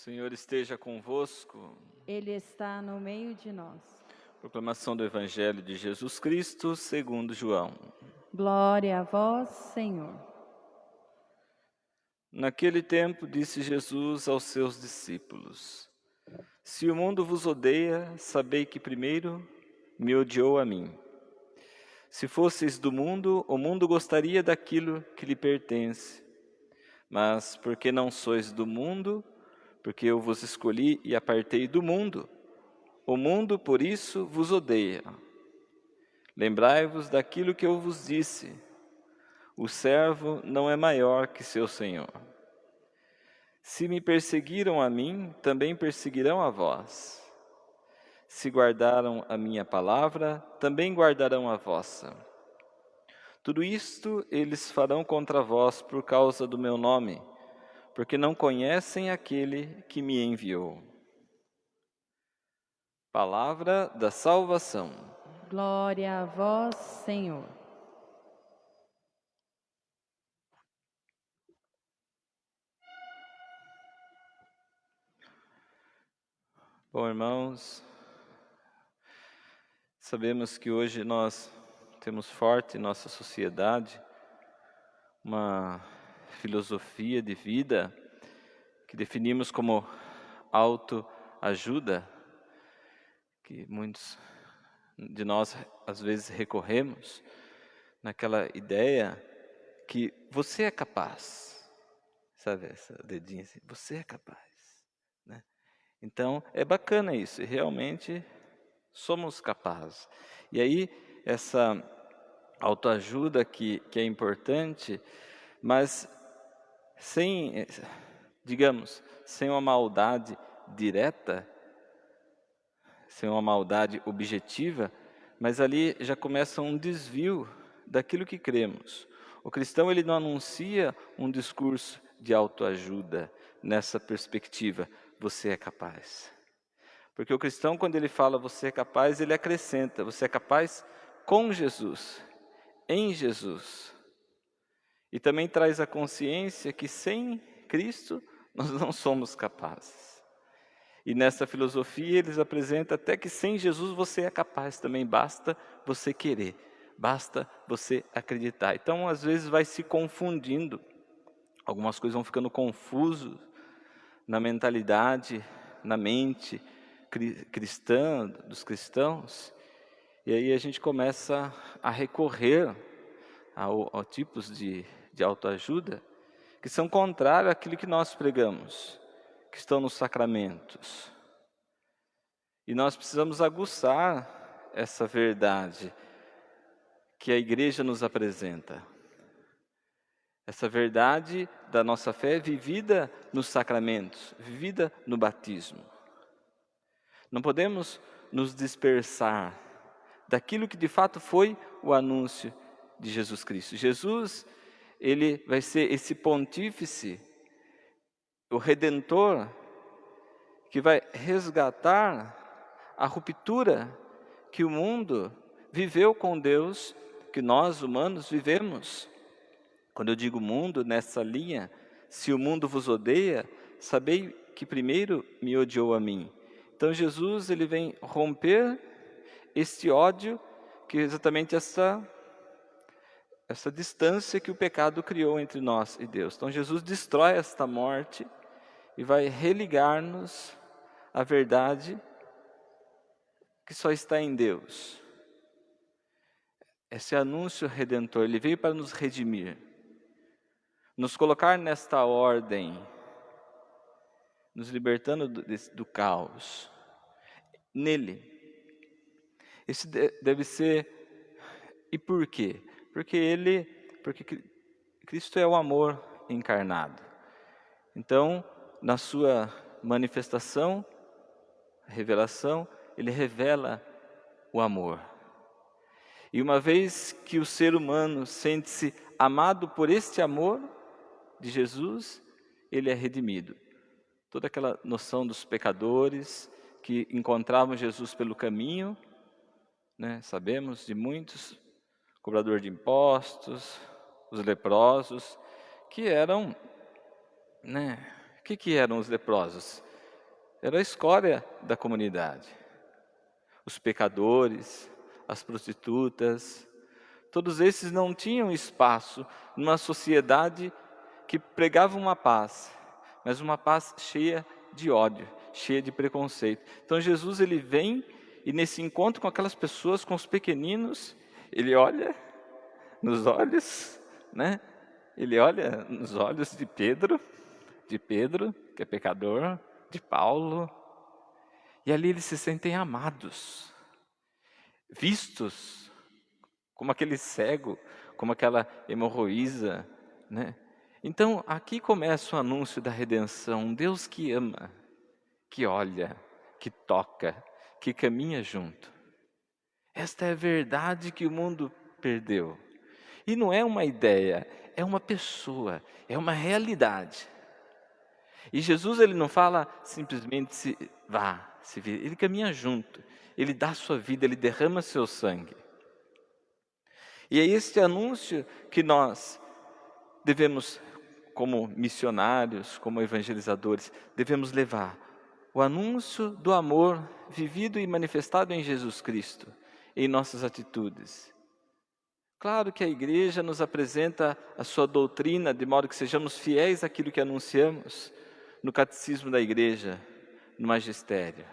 Senhor esteja convosco. Ele está no meio de nós. Proclamação do Evangelho de Jesus Cristo segundo João. Glória a vós, Senhor. Naquele tempo disse Jesus aos seus discípulos: Se o mundo vos odeia, sabei que primeiro me odiou a mim. Se fosseis do mundo, o mundo gostaria daquilo que lhe pertence. Mas porque não sois do mundo, porque eu vos escolhi e apartei do mundo, o mundo por isso vos odeia. Lembrai-vos daquilo que eu vos disse: o servo não é maior que seu senhor. Se me perseguiram a mim, também perseguirão a vós. Se guardaram a minha palavra, também guardarão a vossa. Tudo isto eles farão contra vós por causa do meu nome, porque não conhecem aquele que me enviou. Palavra da salvação. Glória a vós, Senhor. Bom, irmãos, sabemos que hoje nós temos forte em nossa sociedade uma filosofia de vida que definimos como autoajuda, que muitos de nós às vezes recorremos naquela ideia que você é capaz, sabe, essa dedinha assim, você é capaz, né? Então é bacana isso, e realmente somos capazes. E aí essa autoajuda que é importante, mas sem, digamos, sem uma maldade direta, sem uma maldade objetiva, mas ali já começa um desvio daquilo que cremos. O cristão ele não anuncia um discurso de autoajuda nessa perspectiva, você é capaz. Porque o cristão, quando ele fala você é capaz, ele acrescenta, você é capaz com Jesus, em Jesus. E também traz a consciência que sem Cristo nós não somos capazes. E nessa filosofia eles apresentam até que sem Jesus você é capaz também, basta você querer, basta você acreditar. Então às vezes vai se confundindo, algumas coisas vão ficando confusas na mentalidade, na mente cristã, dos cristãos, e aí a gente começa a recorrer a tipos de autoajuda que são contrários àquilo que nós pregamos, que estão nos sacramentos. E nós precisamos aguçar essa verdade que a igreja nos apresenta. Essa verdade da nossa fé vivida nos sacramentos, vivida no batismo. Não podemos nos dispersar daquilo que de fato foi o anúncio de Jesus Cristo. Jesus, ele vai ser esse pontífice, o Redentor, que vai resgatar a ruptura que o mundo viveu com Deus, que nós humanos vivemos. Quando eu digo mundo, nessa linha, se o mundo vos odeia, sabei que primeiro me odiou a mim. Então Jesus ele vem romper este ódio, que é exatamente essa distância que o pecado criou entre nós e Deus. Então Jesus destrói esta morte e vai religar-nos à verdade que só está em Deus. Esse anúncio redentor, ele veio para nos redimir, nos colocar nesta ordem, nos libertando do caos. Nele. Esse deve ser. E por quê? Porque Cristo é o amor encarnado. Então, na sua manifestação, revelação, ele revela o amor. E uma vez que o ser humano sente-se amado por este amor de Jesus, ele é redimido. Toda aquela noção dos pecadores que encontravam Jesus pelo caminho, né? Sabemos de muitos, cobrador de impostos, os leprosos, que eram, né? O que eram os leprosos? era a escória da comunidade. Os pecadores, as prostitutas, todos esses não tinham espaço numa sociedade que pregava uma paz, mas uma paz cheia de ódio, cheia de preconceito. Então Jesus ele vem e nesse encontro com aquelas pessoas, com os pequeninos, ele olha nos olhos, né? Ele olha nos olhos de Pedro, que é pecador, de Paulo, e ali eles se sentem amados, vistos, como aquele cego, como aquela hemorroísa, né? Então, aqui começa o anúncio da redenção, um Deus que ama, que olha, que toca, que caminha junto. Esta é a verdade que o mundo perdeu. E não é uma ideia, é uma pessoa, é uma realidade. E Jesus ele não fala simplesmente se vira, ele caminha junto, ele dá sua vida, ele derrama seu sangue. E é este anúncio que nós devemos, como missionários, como evangelizadores, devemos levar. O anúncio do amor vivido e manifestado em Jesus Cristo, em nossas atitudes. Claro que a igreja nos apresenta a sua doutrina, de modo que sejamos fiéis àquilo que anunciamos no catecismo da igreja, no magistério.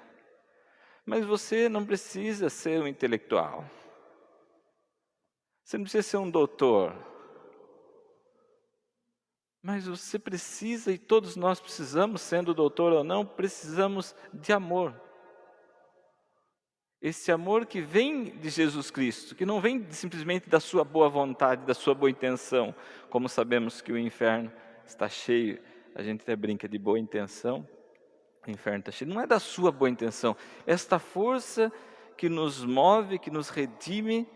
Mas você não precisa ser um intelectual. Você não precisa ser um doutor. Mas você precisa, e todos nós precisamos, sendo doutor ou não, precisamos de amor. Esse amor que vem de Jesus Cristo, que não vem simplesmente da sua boa vontade, da sua boa intenção. Como sabemos que o inferno está cheio, a gente até brinca de boa intenção, o inferno está cheio. Não é da sua boa intenção, esta força que nos move, que nos redime,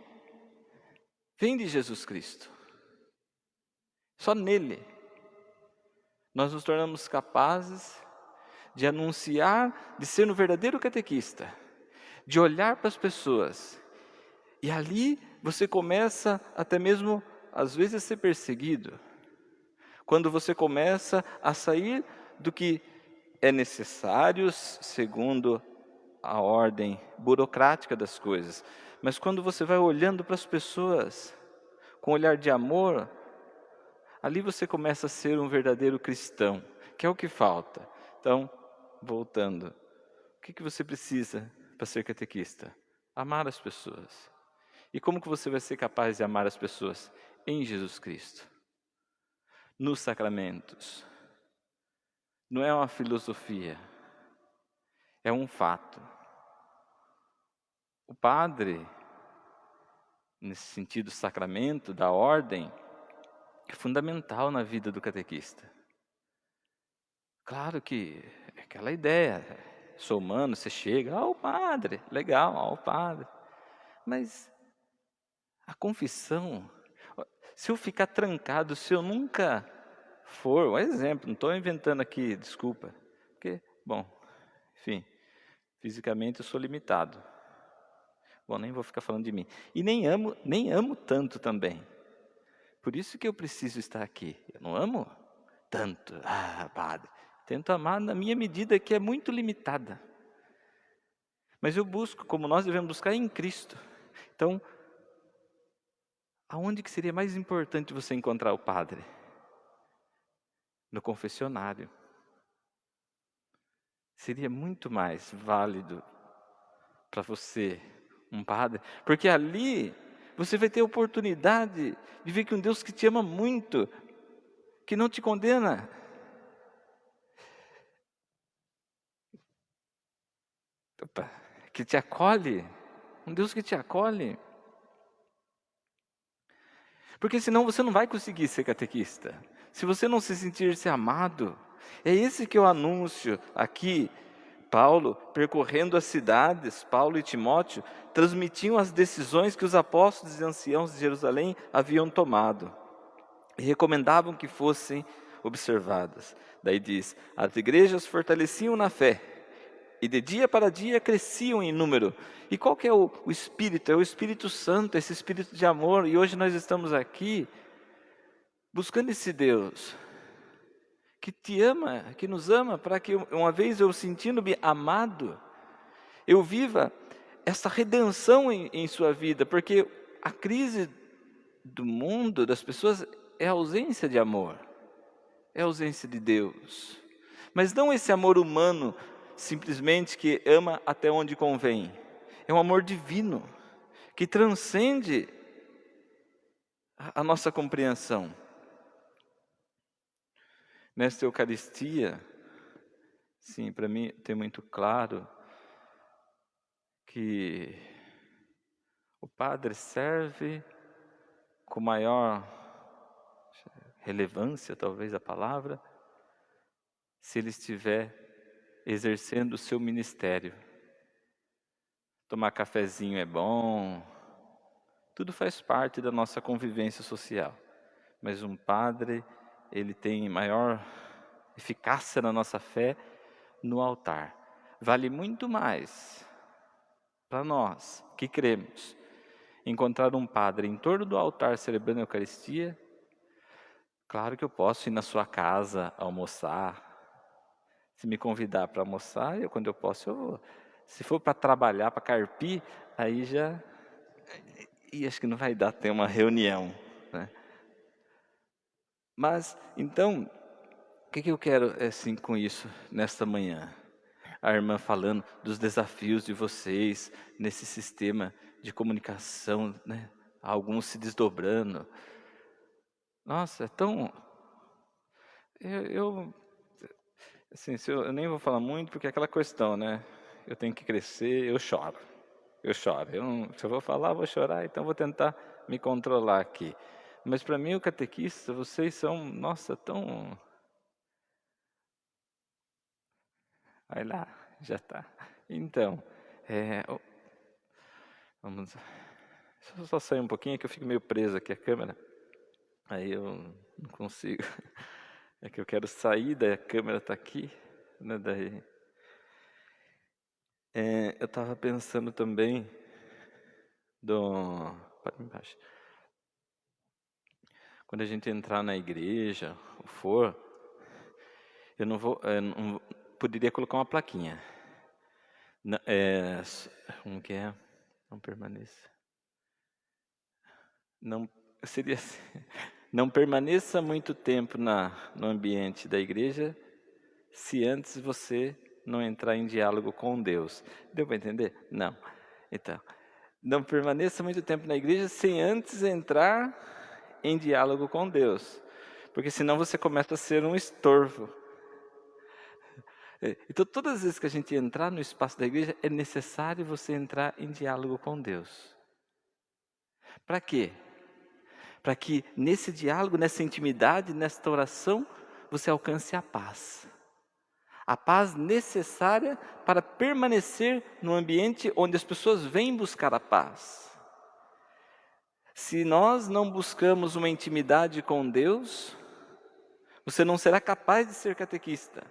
vem de Jesus Cristo. Só nele nós nos tornamos capazes de anunciar, de ser um verdadeiro catequista, de olhar para as pessoas. E ali você começa até mesmo, às vezes, a ser perseguido. Quando você começa a sair do que é necessário, segundo a ordem burocrática das coisas. Mas quando você vai olhando para as pessoas com um olhar de amor, ali você começa a ser um verdadeiro cristão, que é o que falta. Então, voltando, o que você precisa para ser catequista? Amar as pessoas. E como que você vai ser capaz de amar as pessoas? Em Jesus Cristo. Nos sacramentos. Não é uma filosofia. É um fato. O padre, nesse sentido sacramento, da ordem, é fundamental na vida do catequista. Claro que é aquela ideia, sou humano, você chega, o padre, legal, o padre. Mas a confissão, se eu ficar trancado, se eu nunca for, um exemplo, não estou inventando aqui, desculpa, porque, bom, enfim, fisicamente eu sou limitado. Bom, nem vou ficar falando de mim. E nem amo tanto também. Por isso que eu preciso estar aqui. Eu não amo tanto, padre. Tento amar na minha medida, que é muito limitada. Mas eu busco, como nós devemos buscar, em Cristo. Então, aonde que seria mais importante você encontrar o padre? No confessionário. Seria muito mais válido para você um padre, porque ali você vai ter a oportunidade de ver que um Deus que te ama muito, que não te condena, que te acolhe, um Deus que te acolhe. Porque senão você não vai conseguir ser catequista. Se você não se sentir-se amado, é esse que eu anúncio aqui. Paulo, percorrendo as cidades, Paulo e Timóteo, transmitiam as decisões que os apóstolos e anciãos de Jerusalém haviam tomado. E recomendavam que fossem observadas. Daí diz, as igrejas fortaleciam na fé. E de dia para dia cresciam em número. E qual que é o Espírito? É o Espírito Santo, esse Espírito de amor. E hoje nós estamos aqui buscando esse Deus que te ama, que nos ama, para que uma vez eu sentindo-me amado, eu viva essa redenção em sua vida, porque a crise do mundo, das pessoas, é a ausência de amor, é a ausência de Deus. Mas não esse amor humano, simplesmente que ama até onde convém. É um amor divino, que transcende a nossa compreensão. Nesta Eucaristia, sim, para mim tem muito claro que o Padre serve com maior relevância, talvez a palavra, se ele estiver exercendo o seu ministério. Tomar cafezinho é bom, tudo faz parte da nossa convivência social. Mas um padre, ele tem maior eficácia na nossa fé no altar. Vale muito mais para nós que cremos encontrar um padre em torno do altar celebrando a Eucaristia. Claro que eu posso ir na sua casa almoçar. Se me convidar para almoçar, quando eu posso, eu vou. Se for para trabalhar, para carpir, aí já... E acho que não vai dar ter uma reunião, né? Mas, então, o que eu quero assim, com isso, nesta manhã? A irmã falando dos desafios de vocês nesse sistema de comunicação, né? Alguns se desdobrando. Nossa, é tão... Assim, eu nem vou falar muito, porque é aquela questão, né? Eu tenho que crescer, eu choro. Se eu vou falar, eu vou chorar, então vou tentar me controlar aqui. Mas para mim, o catequista, vocês são, nossa, tão... Vai lá, já está. Então, vamos... Deixa eu só sair um pouquinho, que eu fico meio preso aqui a câmera. Aí eu não consigo. É que eu quero sair, daí a câmera está aqui, né? Daí... eu estava pensando também Pode me baixar. Quando a gente entrar na igreja, ou for, eu não poderia colocar uma plaquinha. Como que é? Não permaneça. Não, seria assim, não permaneça muito tempo no ambiente da igreja, se antes você não entrar em diálogo com Deus. Deu para entender? Não. Então, não permaneça muito tempo na igreja sem antes entrar em diálogo com Deus, porque senão você começa a ser um estorvo. Então, todas as vezes que a gente entrar no espaço da igreja, é necessário você entrar em diálogo com Deus. Para quê? Para que nesse diálogo, nessa intimidade, nesta oração, você alcance a paz. A paz necessária para permanecer no ambiente onde as pessoas vêm buscar a paz. Se nós não buscamos uma intimidade com Deus, você não será capaz de ser catequista.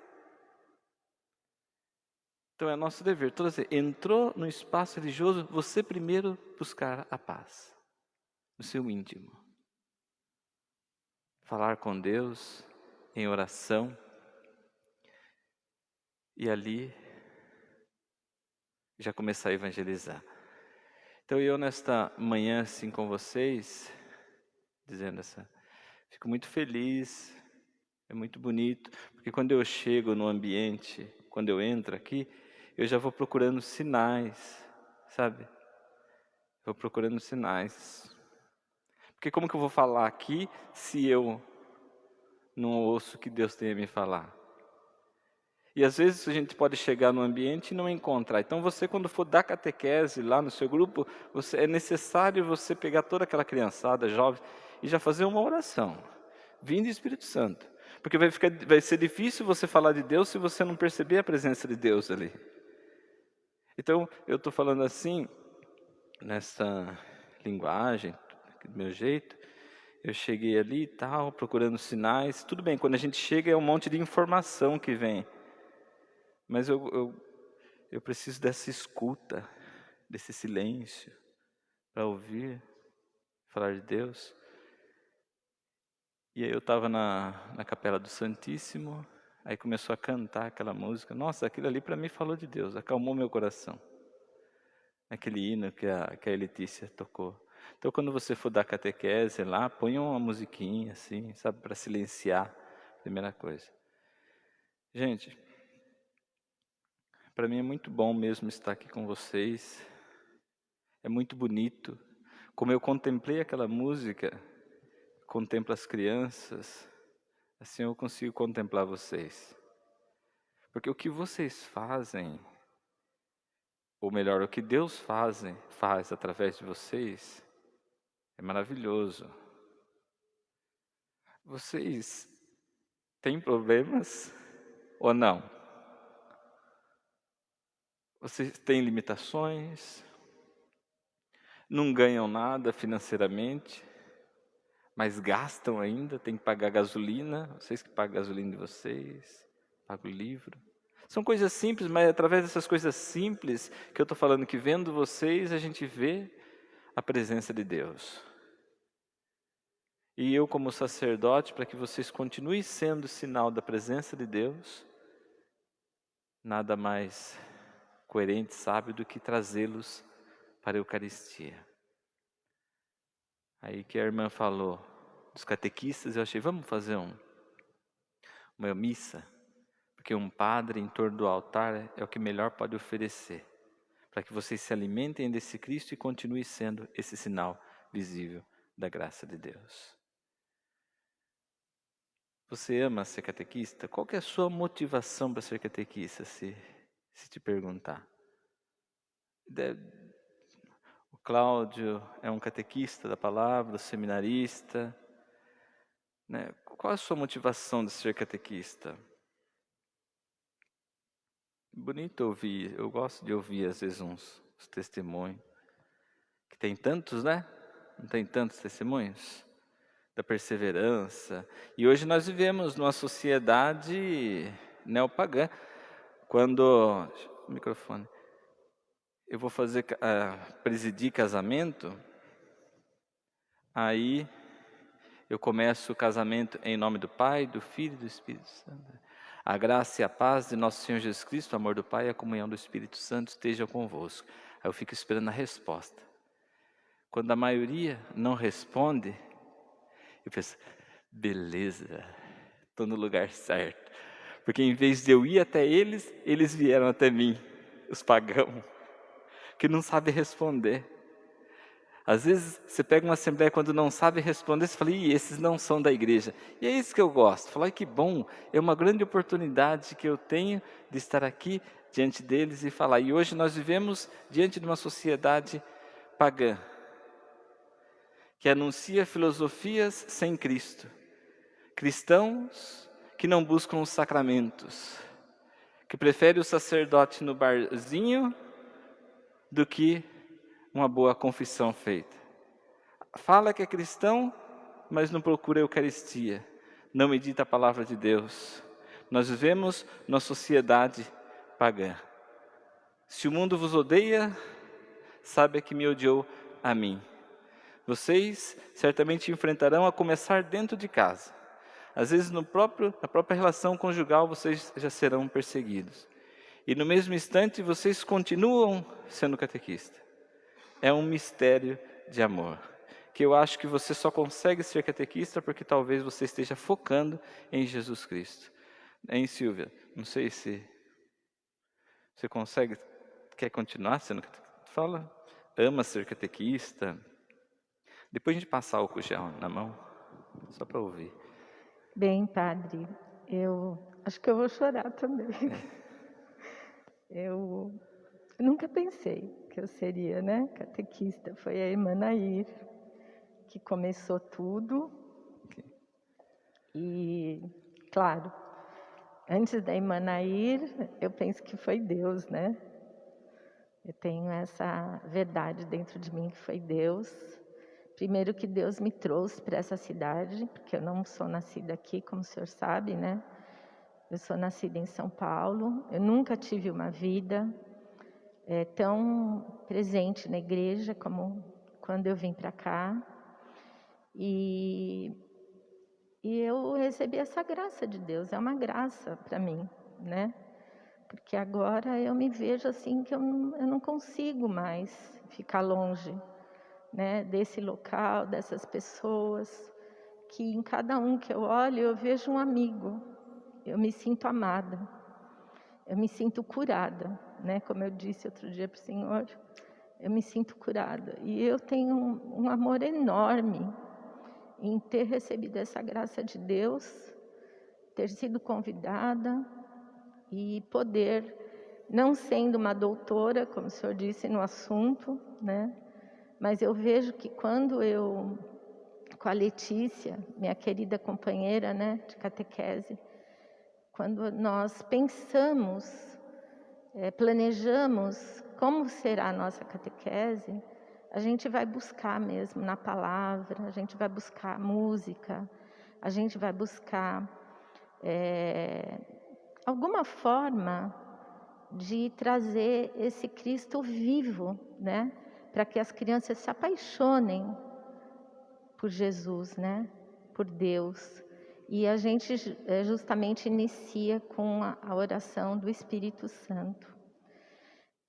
Então é nosso dever, toda vez que entrou no espaço religioso, você primeiro buscar a paz, no seu íntimo. Falar com Deus em oração, e ali já começar a evangelizar. Então eu nesta manhã assim com vocês, fico muito feliz, é muito bonito, porque quando eu chego no ambiente, quando eu entro aqui, eu já vou procurando sinais, sabe? Vou procurando sinais. Porque como que eu vou falar aqui se eu não ouço o que Deus tem a me falar? E às vezes a gente pode chegar no ambiente e não encontrar. Então você, quando for dar catequese lá no seu grupo, é necessário você pegar toda aquela criançada, jovem, e já fazer uma oração, vindo do Espírito Santo. Porque vai ser difícil você falar de Deus se você não perceber a presença de Deus ali. Então, eu estou falando assim, nessa linguagem, do meu jeito. Eu cheguei ali e tal, procurando sinais. Tudo bem, quando a gente chega é um monte de informação que vem. Mas eu preciso dessa escuta, desse silêncio, para ouvir falar de Deus. E aí eu estava na Capela do Santíssimo, aí começou a cantar aquela música. Nossa, aquilo ali para mim falou de Deus, acalmou meu coração. Aquele hino que a Letícia tocou. Então, quando você for dar catequese lá, põe uma musiquinha assim, sabe, para silenciar, primeira coisa. Gente, para mim é muito bom mesmo estar aqui com vocês. É muito bonito. Como eu contemplei aquela música, contemplo as crianças, assim eu consigo contemplar vocês. Porque o que vocês fazem, ou melhor, o que Deus faz através de vocês, é maravilhoso. Vocês têm problemas ou não? Vocês têm limitações, não ganham nada financeiramente, mas gastam ainda, tem que pagar gasolina, vocês que pagam a gasolina de vocês, pagam o livro. São coisas simples, mas é através dessas coisas simples que eu estou falando que vendo vocês a gente vê a presença de Deus. E eu como sacerdote, para que vocês continuem sendo sinal da presença de Deus, nada mais coerente, sábio do que trazê-los para a Eucaristia. Aí que a irmã falou dos catequistas, eu achei, vamos fazer uma missa, porque um padre em torno do altar é o que melhor pode oferecer, para que vocês se alimentem desse Cristo e continue sendo esse sinal visível da graça de Deus. Você ama ser catequista? Qual que é a sua motivação para ser catequista, se te perguntar? O Cláudio é um catequista da palavra, seminarista, né? Qual é a sua motivação de ser catequista? Bonito ouvir, eu gosto de ouvir às vezes uns testemunhos, que tem tantos, né? Não tem tantos testemunhos? Da perseverança. E hoje nós vivemos numa sociedade neopagã. Quando, microfone, eu vou presidir casamento, aí eu começo o casamento em nome do Pai, do Filho e do Espírito Santo. A graça e a paz de nosso Senhor Jesus Cristo, o amor do Pai e a comunhão do Espírito Santo estejam convosco. Aí eu fico esperando a resposta. Quando a maioria não responde, eu penso, beleza, estou no lugar certo. Porque em vez de eu ir até eles, eles vieram até mim, os pagãos, que não sabem responder. Às vezes você pega uma assembleia quando não sabe responder, você fala, esses não são da igreja. E é isso que eu gosto, falar que bom, é uma grande oportunidade que eu tenho de estar aqui diante deles e falar. E hoje nós vivemos diante de uma sociedade pagã, que anuncia filosofias sem Cristo. Cristãos que não buscam os sacramentos, que preferem o sacerdote no barzinho do que uma boa confissão feita. Fala que é cristão, mas não procura a Eucaristia, não medita a palavra de Deus. Nós vivemos numa sociedade pagã. Se o mundo vos odeia, saiba que me odiou a mim. Vocês certamente enfrentarão a começar dentro de casa. Às vezes na própria relação conjugal vocês já serão perseguidos. E no mesmo instante vocês continuam sendo catequista. É um mistério de amor, que eu acho que você só consegue ser catequista porque talvez você esteja focando em Jesus Cristo. Hein, Silvia? Não sei se você quer continuar sendo catequista? Fala, ama ser catequista. Depois a gente passa álcool gel na mão, só para ouvir. Bem, padre, eu acho que eu vou chorar também. Eu nunca pensei que eu seria, né, catequista. Foi a irmã Nair que começou tudo. E, claro, antes da irmã Nair, eu penso que foi Deus, né? Eu tenho essa verdade dentro de mim que foi Deus. Primeiro que Deus me trouxe para essa cidade, porque eu não sou nascida aqui, como o senhor sabe, né? Eu sou nascida em São Paulo, eu nunca tive uma vida tão presente na igreja como quando eu vim para cá. E E eu recebi essa graça de Deus, é uma graça para mim, né? Porque agora eu me vejo assim que eu não consigo mais ficar longe, né? Desse local, dessas pessoas, que em cada um que eu olho eu vejo um amigo, eu me sinto amada, eu me sinto curada, né? Como eu disse outro dia para o Senhor, eu me sinto curada. E eu tenho um amor enorme em ter recebido essa graça de Deus, ter sido convidada e poder, não sendo uma doutora, como o senhor disse, no assunto, né? Mas eu vejo que quando eu, com a Letícia, minha querida companheira, né, de catequese, quando nós pensamos, planejamos como será a nossa catequese, a gente vai buscar mesmo na palavra, a gente vai buscar música, a gente vai buscar alguma forma de trazer esse Cristo vivo, né? Para que as crianças se apaixonem por Jesus, né? Por Deus. E a gente justamente inicia com a oração do Espírito Santo.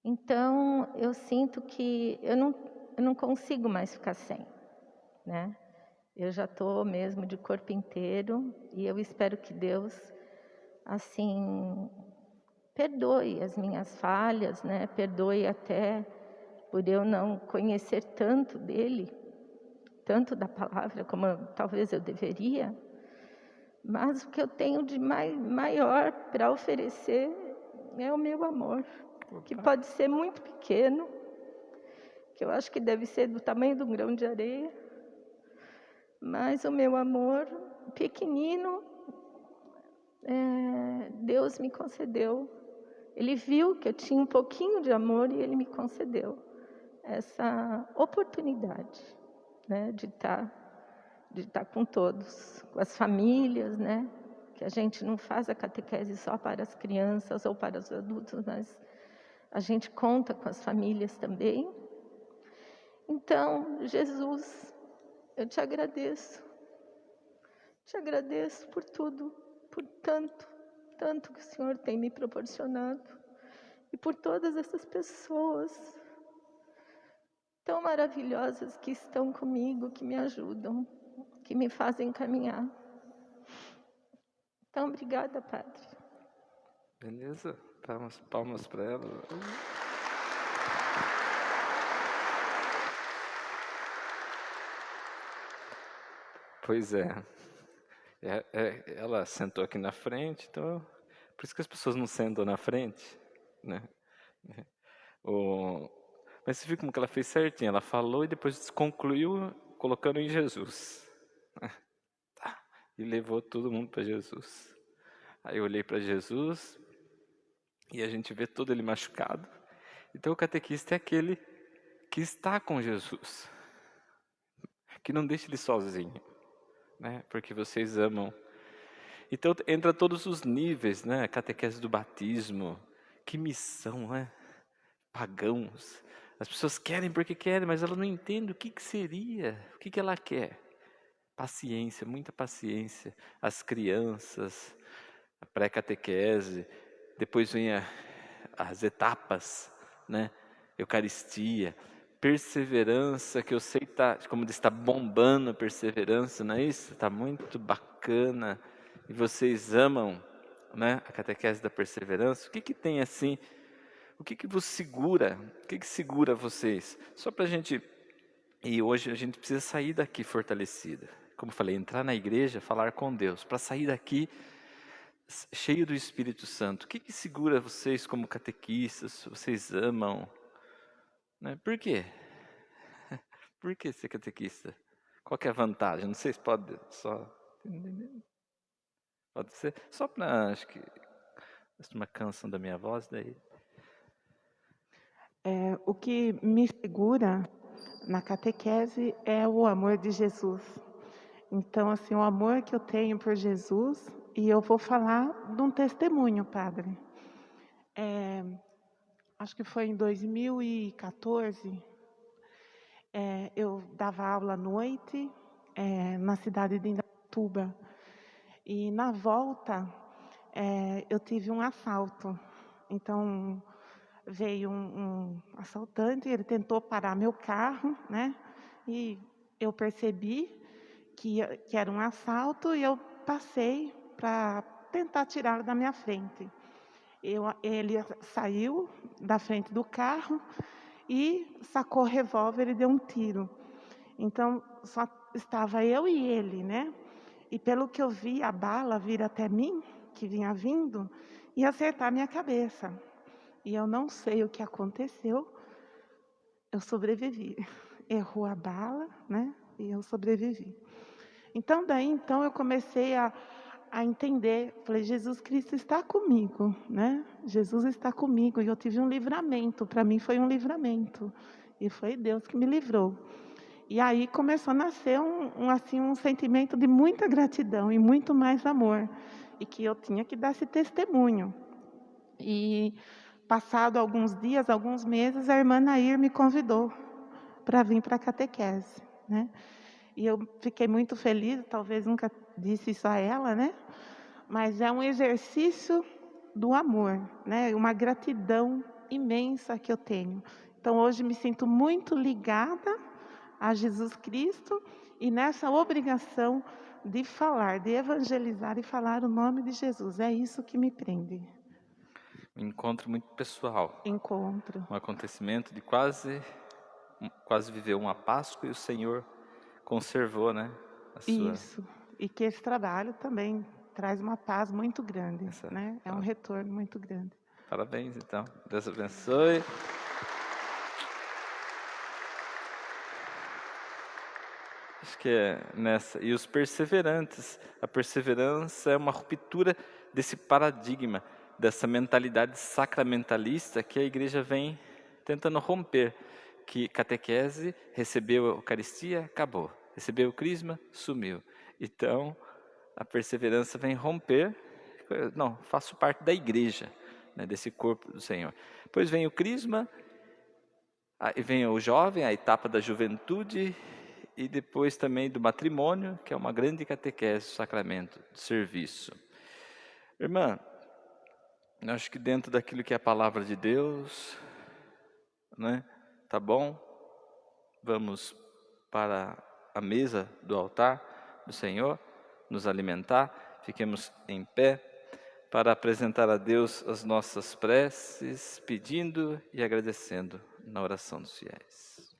Então, eu sinto que eu não consigo mais ficar sem, né? Eu já estou mesmo de corpo inteiro e eu espero que Deus, assim, perdoe as minhas falhas, né? Perdoe até por eu não conhecer tanto dele, tanto da palavra como talvez eu deveria. Mas o que eu tenho de maior para oferecer é o meu amor, que pode ser muito pequeno, que eu acho que deve ser do tamanho de um grão de areia, mas o meu amor pequenino, Deus me concedeu. Ele viu que eu tinha um pouquinho de amor e Ele me concedeu essa oportunidade, né, de estar com todos, com as famílias, né, que a gente não faz a catequese só para as crianças ou para os adultos, mas a gente conta com as famílias também. Então, Jesus, eu te agradeço por tudo, por tanto que o Senhor tem me proporcionado e por todas essas pessoas tão maravilhosas que estão comigo, que me ajudam, que me fazem caminhar. Então, obrigada, Padre. Beleza? Palmas para ela. Pois é. Ela sentou aqui na frente, então por isso que as pessoas não sentam na frente, né? Mas você viu como que ela fez certinho? Ela falou e depois concluiu colocando em Jesus. Tá. E levou todo mundo para Jesus. Aí eu olhei para Jesus e a gente vê todo ele machucado. Então o catequista é aquele que está com Jesus, que não deixa ele sozinho, né? Porque vocês amam. Então entra todos os níveis, né? Catequese do batismo, que missão, né? Pagãos. As pessoas querem porque querem, mas elas não entendem o que seria, o que ela quer. Paciência, muita paciência. As crianças, a pré-catequese, depois vem as etapas, né? Eucaristia, perseverança, que eu sei que como diz, está bombando a perseverança, não é isso? Está muito bacana. E vocês amam, né, a catequese da perseverança. O que tem assim? O que vos segura? O que segura vocês? Só para a gente... E hoje a gente precisa sair daqui fortalecida. Como eu falei, entrar na igreja, falar com Deus. Para sair daqui cheio do Espírito Santo. O que segura vocês como catequistas? Vocês amam? Né? Por quê? Por que ser catequista? Qual que é a vantagem? Não sei se pode só... Pode ser só para... Acho que... uma canção da minha voz daí. O que me segura na catequese é o amor de Jesus. Então, assim, o amor que eu tenho por Jesus, e eu vou falar de um testemunho, Padre. Acho que foi em 2014, eu dava aula à noite na cidade de Indaiatuba. E na volta, eu tive um assalto. Então, veio um assaltante, ele tentou parar meu carro, né? E eu percebi que era um assalto e eu passei para tentar tirá-lo da minha frente. Ele saiu da frente do carro e sacou o revólver e deu um tiro. Então, só estava eu e ele, né? E pelo que eu vi, a bala vir até mim, que vinha vindo, e acertar minha cabeça. E eu não sei o que aconteceu, eu sobrevivi. Errou a bala, né? E eu sobrevivi. Então, eu comecei a entender, falei, Jesus Cristo está comigo, né? Jesus está comigo, e eu tive um livramento, para mim foi um livramento, e foi Deus que me livrou. E aí começou a nascer um sentimento de muita gratidão e muito mais amor, e que eu tinha que dar esse testemunho. E passado alguns dias, alguns meses, a irmã Nair me convidou para vir para a catequese, né? E eu fiquei muito feliz, talvez nunca disse isso a ela, né? Mas é um exercício do amor, né? Uma gratidão imensa que eu tenho. Então hoje me sinto muito ligada a Jesus Cristo e nessa obrigação de falar, de evangelizar e falar o nome de Jesus. É isso que me prende. Um encontro muito pessoal. Encontro. Um acontecimento de quase viveu uma Páscoa e o Senhor conservou, né? Isso. E que esse trabalho também traz uma paz muito grande, né? É um retorno muito grande. Parabéns, então. Deus abençoe. Acho que é nessa. E os perseverantes. A perseverança é uma ruptura desse paradigma, dessa mentalidade sacramentalista que a igreja vem tentando romper. Que catequese, recebeu a Eucaristia, acabou. Recebeu o Crisma, sumiu. Então, a perseverança vem romper. Não, faço parte da igreja, né, desse corpo do Senhor. Depois vem o Crisma, aí vem o jovem, a etapa da juventude, e depois também do matrimônio, que é uma grande catequese, sacramento de serviço. Irmã, eu acho que dentro daquilo que é a palavra de Deus, né, tá bom? Vamos para a mesa do altar do Senhor, nos alimentar, fiquemos em pé para apresentar a Deus as nossas preces, pedindo e agradecendo na oração dos fiéis.